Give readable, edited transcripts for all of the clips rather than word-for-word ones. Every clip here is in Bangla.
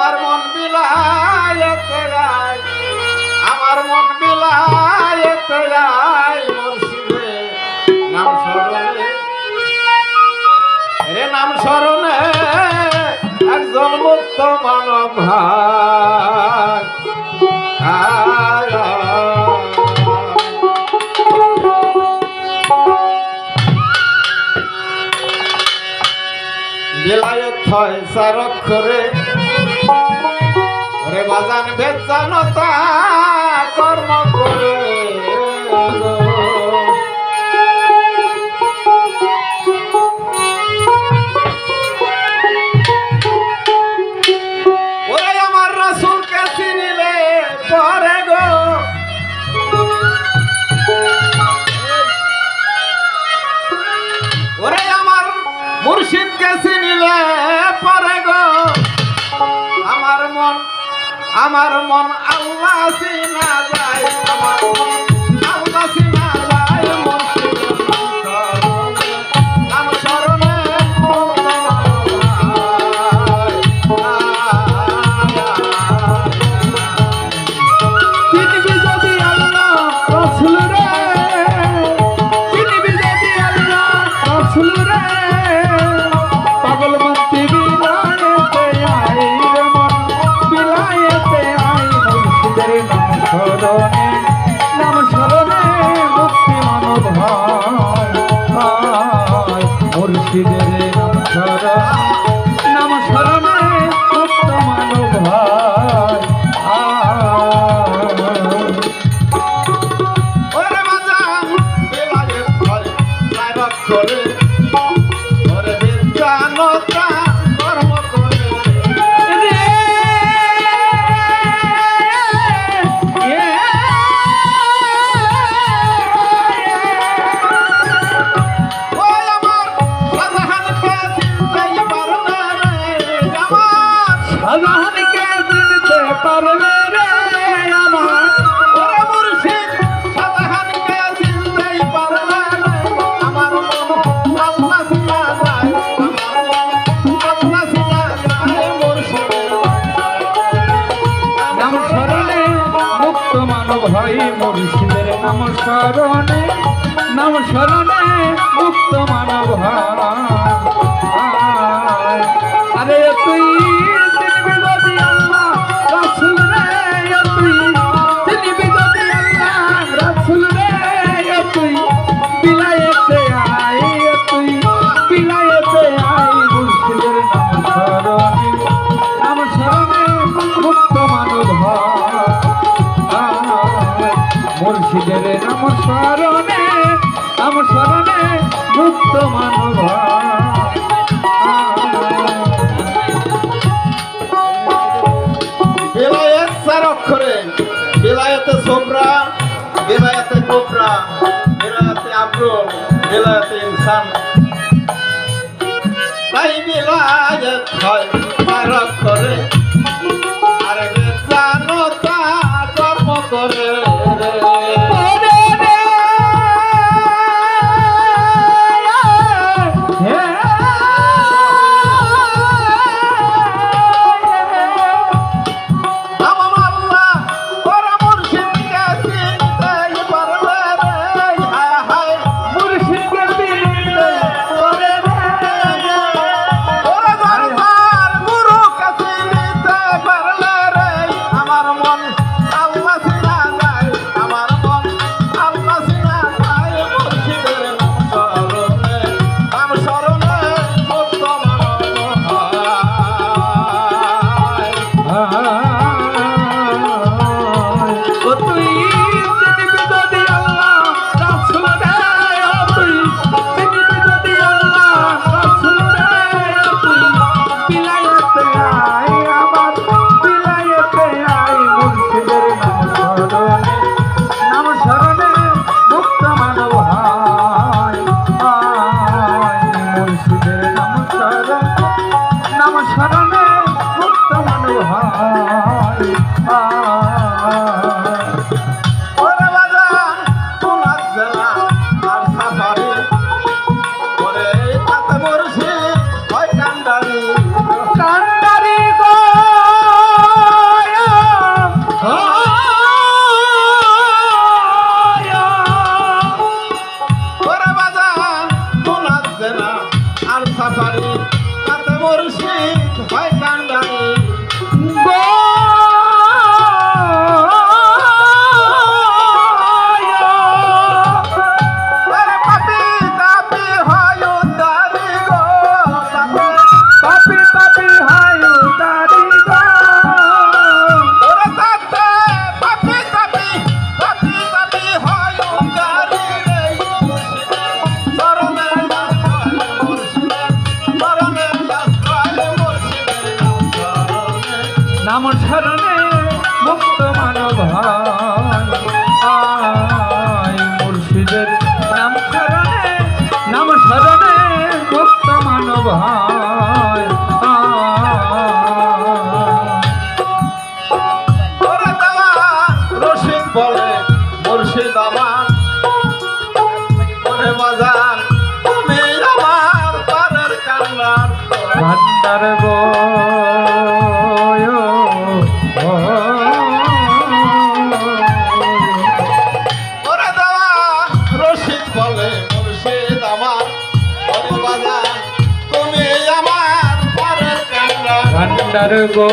আমার মন বিলায়েতে যায়, আমার মন বিলায়েতে যায় মুর্শিদে নাম স্মরণে, রে নাম স্মরণে একজন মুক্ত মানব ভাই। বিলায়ত হয় চার অক্ষরে, ওরে বাজান বেজানতা কর্ম করে। ওরে আমার রাসূলকে চিনিলে পরে গো, ওরে আমার মুর্শিদকে চিনিলে পরে গো, আমার মন আল্লাহ চিনা যায়, আমার মন আল্লাহ চিনা যায় মুর্শিদের নাম স্মরণে চিনিবি যদি আল্লাহ রাসূল রে, চিনিবি যদি আল্লাহ রাসূল রে, পাগল মতি বিলায়েতে আই রে মন বিলায়েতে আই মুর্শিদের নাম স্মরণে, নাম স্মরণে মুক্তি মানব হয়। মুর্শিদের নাম স্মরণে, নাম স্মরণে মুক্ত মানব হয়। ওরে বাজান বিলায়েত হয় চার অক্ষরে, ওরে বেজানতা কর্ম করে। ওই আমার শাহজাহানকে চিনতেই পারলে রে, আমার শাহজাহানকে চিনতে পারলে রে আমার, ওরে মুর্শিদ শাহজাহানকে চিনতেই পারলে রে, আমার মন আল্লাহ চিনা যায়, আমার মন আল্লাহ চিনা যায় মুর্শিদের নাম স্মরণে মুক্ত মানব হয়। মুর্শিদের নাম স্মরণে, নাম স্মরণে মুক্ত মানব হয়। আরে তুই চিনবি যদি আল্লাহ রাসূল রে, তুই চিনবি যদি আল্লাহ রাসূল রে, তুই বিলায়েতে আই, তুই বিলায়েতে আই মুর্শিদের নাম স্মরণে, নাম স্মরণে মুক্ত মানব হয়। মুর্শিদের নাম স্মরণে, নাম স্মরণে মুক্ত মানব হয়। বিলায়েত চার অক্ষরে, বিলায়েতে সোবরা, বিলায়েতে কোবরা, বিলায়েতে আব্রু, বিলায়েতে ইনসান, তাই বিলায়েত হয় চার অক্ষরে, আরে বেজানতা কর্ম করে রে। নাম শরণে মুক্ত মানব হয় আয় মুর্শিদের নাম শরণে মুক্ত মানব হয় ওরে দাদা রশিদ বলে মুর্শিদ আমার ওরে বাজান তুমি আমার পারের কান্নার ভান্ডার গো ওরে দাদা রশিদ বলে মুর্শিদ আমার ওরে বাজান তুমি আমার পারের কান্নার ভান্ডার গো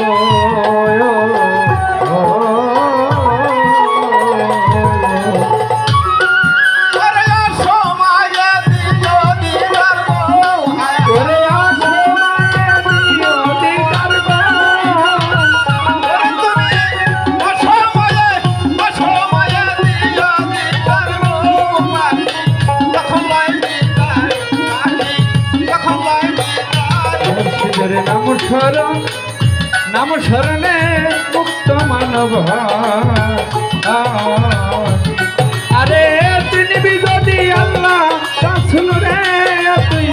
ওরে সময়ে দিও দিবার গো ওরে আসে মায়ে দিও দিদার গো ওরে তুমি অসময়ে দিও দিবার গো যখন লাই দিদার যখন লাই দিদার মুর্শিদের নাম শরণে মুক্ত মানব হয়। আরে তিনি বিগতি আল্লাহ রাসূল রে তুই